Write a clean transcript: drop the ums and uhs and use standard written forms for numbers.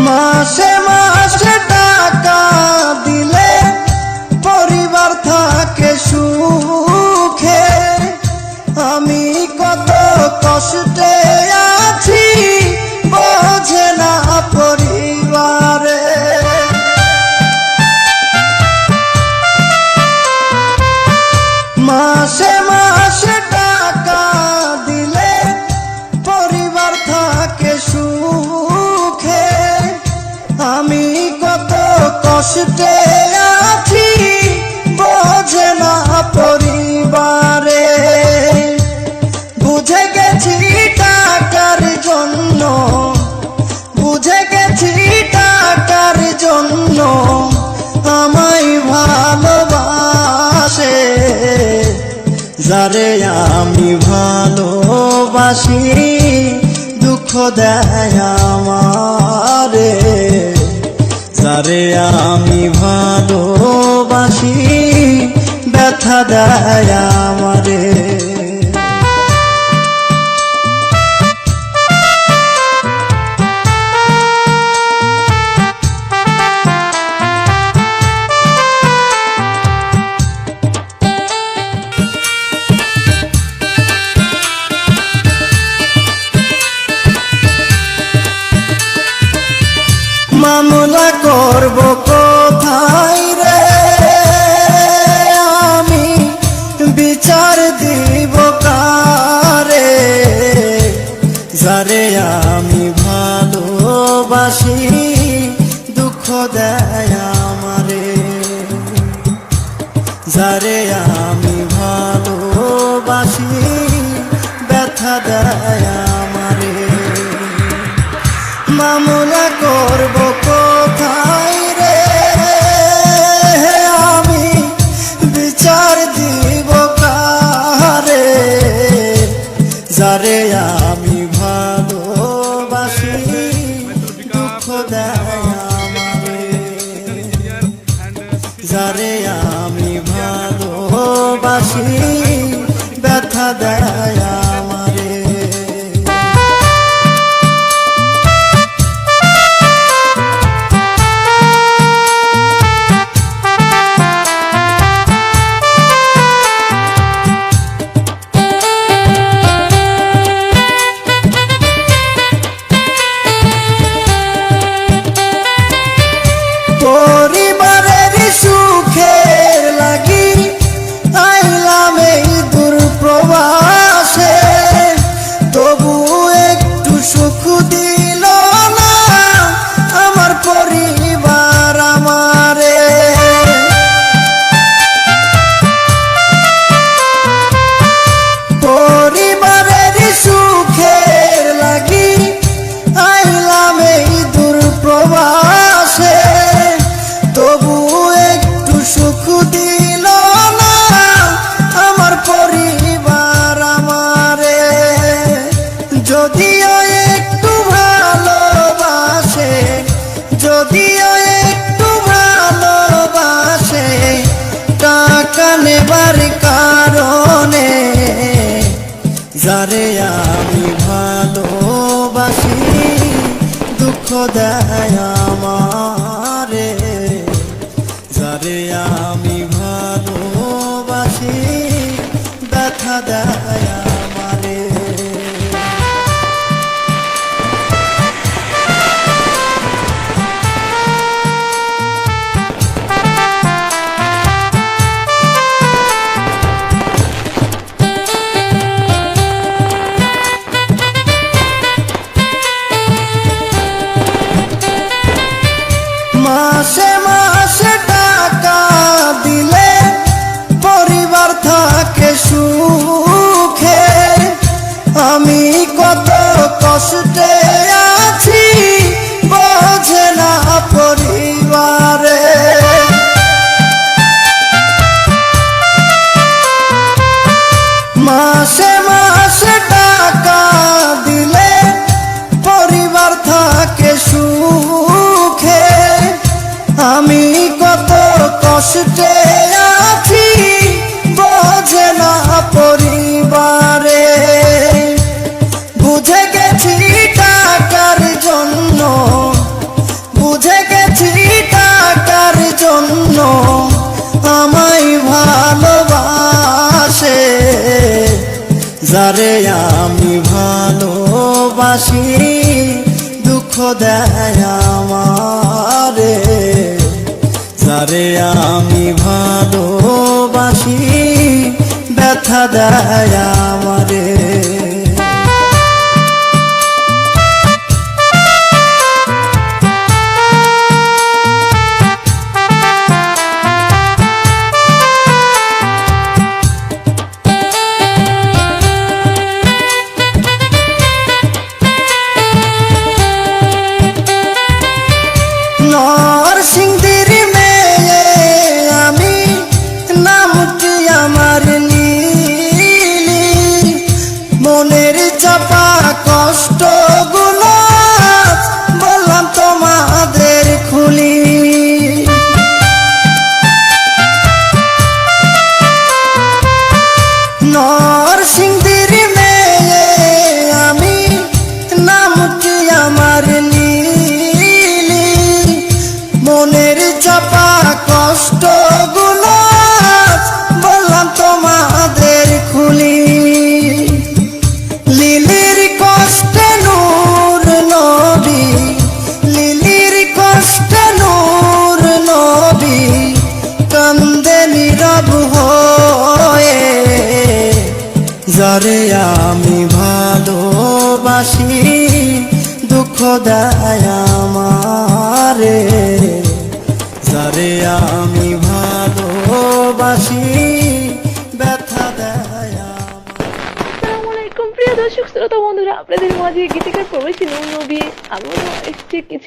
মাসে মাসে টাকা দিলে পরিবার থাকে সুখে। আমি কত কষ্টে আছি বোঝে না পরিবারে। মাসে মাসে টাকা দিলে পরিবার থাকে সুখে। আমি কত কষ্টে আছি বোঝে না পরিবারে। বুঝে গেছি টাকার জন্য, বুঝে গেছি টাকার জন্য আমায় ভালোবাসে। যারে আমি ভালোবাসি দুঃখ দেয় আমারে। যারে আমি ভালোবাসি ব্যথা দেয় আমারে। মামলা করব কোথায় রে, আমি বিচার দিব কারে। যারে আমি ভালোবাসি দুঃখ দেয় আমারে। যারে আমি ভালোবাসি ব্যথা দেয় আমারে। মামলা করব কোথায় রে, আমি বিচার দিব কারে। যারে আমি ভালোবাসি দুঃখ দেয় আমারে। যারে আমি ভালোবাসি ব্যথা দেয় আমারে। পরিবারের সুখের লাগি আইলাম এই দূর প্রবাসে। তবু একটু সুখ দিল না আমার পরিবার আমারে। পরিবারের সুখের লাগি আইলাম এই দূর প্রবাসে। তবু একটু সুখ দিল না আমার পরিবার আমারে। যদিও একটু ভালোবাসে, যদিও একটু ভালোবাসে টাকা নেবার কারণে। যারে আমি ভালোবাসি দুঃখ দেয় আমারে। যারে আমি ভালোবাসি ব্যথা দেয় আমারে। মাসে মাসে টাকা দিলে পরিবার থাকে সুখে। আমি কত কষ্টে আছি বোঝে না পরিবারে। মাসে মাসে টাকা দিলে পরিবার থাকে সুখে। আমি কত কষ্টে আছি বোঝে না পরিবারে। বুঝে গেছি টাকার জন্য, যারে আমি ভালোবাসি দুঃখ দেয় আমারে, যারে আমি ভালোবাসি ব্যথা দেয় আমারে। নরসিংদীর মেয়ে আমি, নামটি আমার নীলি, মনের চাপা কষ্ট গুলো বললাম তোমাদের খুলি। নরসিংদীর মেয়ে আমি, নামটি আমার নীলি, মনের চাপা কষ্ট গুলো বললাম তোমাদের খুলি। লিলির কষ্টে নূর নবী, লিলির কষ্টে নূর নবী কান্দে নীরব হয়ে, যারে আমি ভালোবাসি দুঃখ দেয় আমারে, যারে আমি ভালোবাসি ব্যথা দেয় আমারে। আসসালামু আলাইকুম প্রিয় দর্শক শ্রোতা বন্ধুরা, আপনাদের মাঝে গীতিকার প্রবেশী নবী আমি এসেছি কিছু